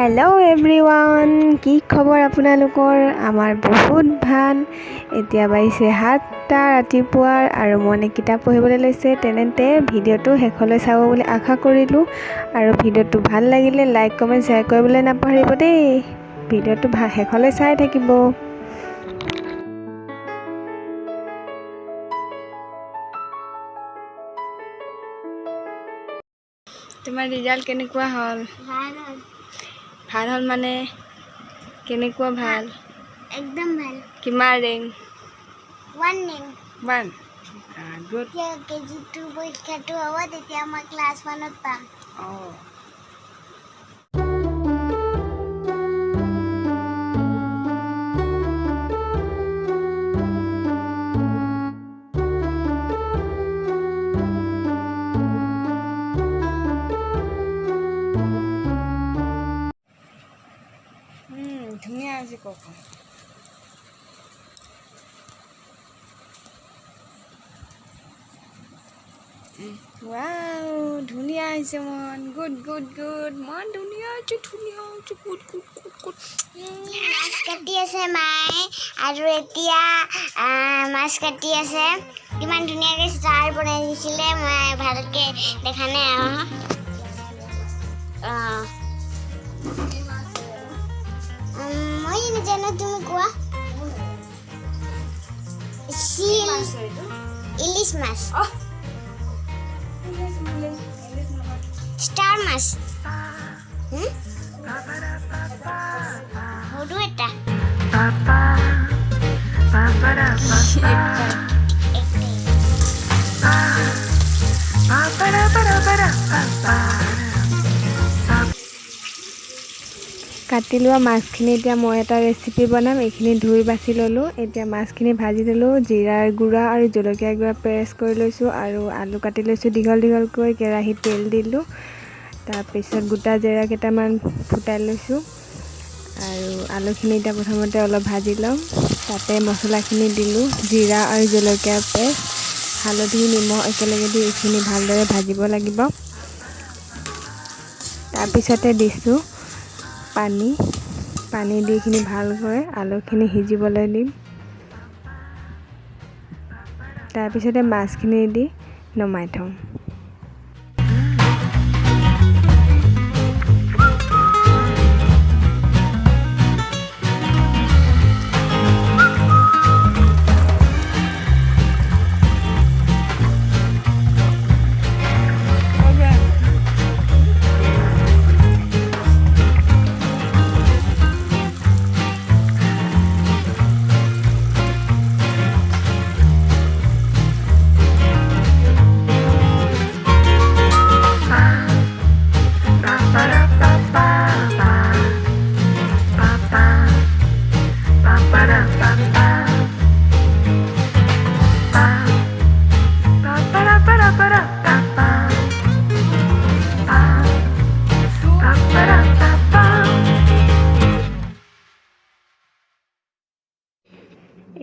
hello everyone কি খবৰ আপোনালোকৰ আমাৰ বহুত ভাল এতিয়া বাইছে 7টা ৰাতিপুৱাৰ আৰু মনে কিতাপ পঢ়িবলৈ লৈছে তেনতে ভিডিওটো হেকলৈ চাব বুলি আশা কৰিলো আৰু ভিডিওটো ভাল লাগিলে লাইক কমেন্ট শেয়াৰ কৰিবলৈ নাপাহৰিব দেই ভিডিওটো হেকলৈ চাই থাকিব তোমাৰ ৰিজাল্ট কেনেকুৱা হ'ল ভাল হ'ল মানে কেনেকুৱা ভাল एकदम ভাল কিমান ৰেংক 1 ৰেংক 1 গুড কেজি 2 পৰীক্ষাটো হ'ব তেতিয়া মই ক্লাছ 1 ত পাম ধুনীয়া আছে কক ওয়াও ধুনীয়া আছে মন গুড গুড গুড মন ধুনীয়া আছে গুড গুড গুড গুড মাছ কাটি আছে মাই আৰু এতিয়া মাছ কাটি আছে কিমান ধুনীয়াকৈ ষ্টাৰ বনাই দিছিলে মই ভালকৈ দেখা নাই মই জানো তুমি কোৱা শিল ইলিশ মাছ ষ্টাৰ মাছ সৰু এটা কাটি লোৱা মাছখিনি এতিয়া মই এটা ৰেচিপি বনাম এইখিনি ধুই বাছি ললোঁ এতিয়া মাছখিনি ভাজি ললোঁ জিৰাৰ গুড়া আৰু জলকীয়া গুড়া পেষ্ট কৰি লৈছোঁ আৰু আলু কাটি লৈছোঁ দীঘল দীঘলকৈ কেৰাহীত তেল দিলোঁ তাৰপিছত গোটা জিৰা কেইটামান ফুটাই লৈছোঁ আৰু আলুখিনি এতিয়া প্ৰথমতে অলপ ভাজি ল'ম তাতে মছলাখিনি দিলোঁ জিৰা আৰু জলকীয়া পেষ্ট হালধি নিমখ একেলগে দি এইখিনি ভালদৰে ভাজিব লাগিব তাৰপিছতে দিছোঁ পানী দি এইখিনি ভালকৈ আলুখিনি সিজিবলৈ দিম তাৰপিছতে মাছখিনি দি নমাই থ'ম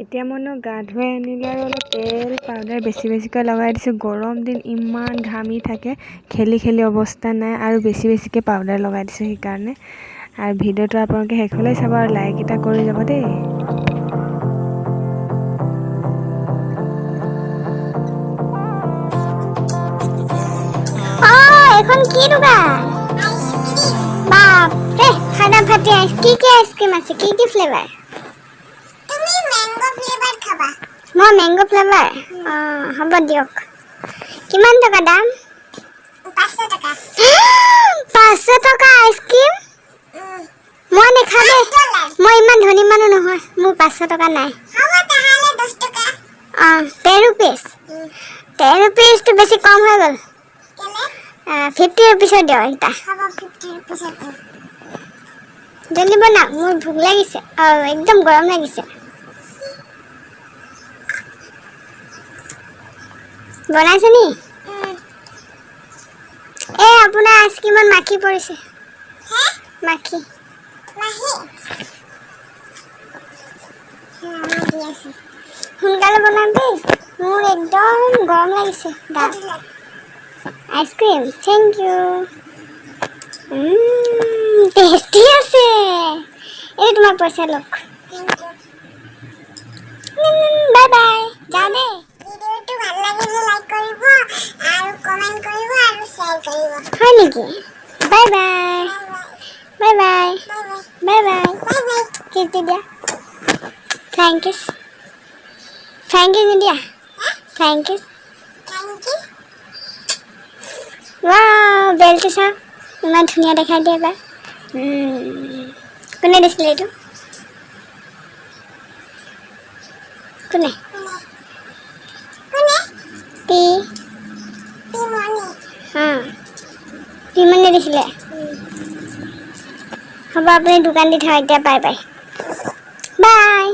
এতিয়া মনে গা ধুই আনিলে আৰু অলপ তেল পাউডাৰ বেছিকৈ লগাই দিছোঁ গৰম দিন ইমান ঘামি থাকে খেলি অৱস্থা নাই আৰু বেছিকৈ পাউডাৰ লগাই দিছোঁ সেইকাৰণে আৰু ভিডিওটো আপোনালোকে শেষলৈ চাব আৰু লাইক এটা কৰি যাব দেই এখন কি দোকান বাপ রে খানা ফাটি কি আইসক্রিম আছে কি ফ্লেভার তুমি ম্যাঙ্গো ফ্লেভার খাবা মই ম্যাঙ্গো ফ্লেভার হ'ব দিয়ক কিমান টকা দাম 500 টাকা 500 টাকা আইসক্রিম মই নেখাবে মই ইমান ধনী মানুহ নহয় মোৰ 500 টাকা নাই হ'ব তাহলে 10 টাকা 10 rupees 10 rupees তো বেছি কম হৈ গল কেনে 50 rupees দিও এটা হ'ব 50 rupees জলদি বনা মোৰ ভোক লাগিছে একদম গৰম লাগিছে বনাইছে নি আপোনাৰ আইসক্ৰিমত মাখি পৰিছে মাখি সোনকালে বনাম দেই মোৰ একদম গৰম লাগিছে আইসক্রিম থ্যাংক ইউ টেষ্টি আছে এই তোমাক পইচা লওক বাই বাই যাও দে ভিডিওটো ভাল লাগিলে লাইক কৰিব আৰু কমেন্ট কৰিব আৰু শেয়াৰ কৰিব হয় নেকি bye bye bye bye bye bye কিছ দিয়া থ্যাংক ইউ নিদিয়া থ্যাংক ইউ ৱাও বেলটো চাওক ইমান ধুনীয়া দেখাই দিয়ে এবাৰ কোনে দিছিলে এইটো কোনে পিমনি দিছিলে হ'ব আপুনি দোকান দি থওঁ এতিয়া বাই বাই বাই